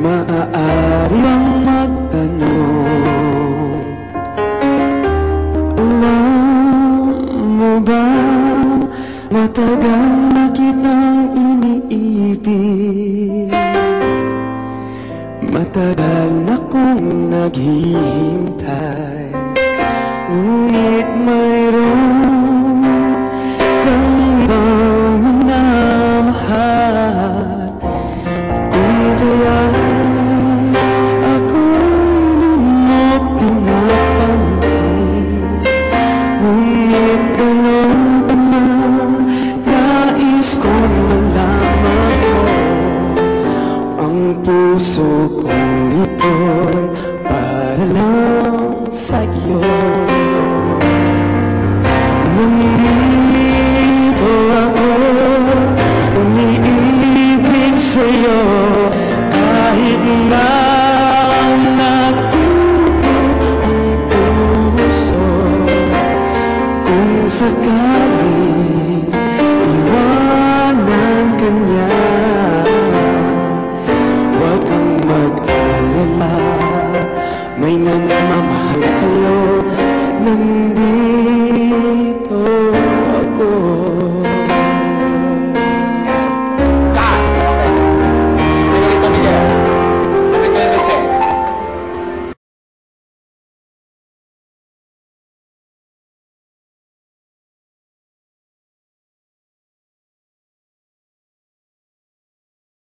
maaari bang magtanong, alam mo ba, matagal na kitang iniibig, matagal na kong naghihintay, ngunit mayroon kang ibang minamahal. Kung kaya ako'y di mo pinapansin, ngunit ganon pa man, nais kong malaman mo, ang puso kong ito'y para lang sa'yo. Nandito ako, umiibig sa'yo,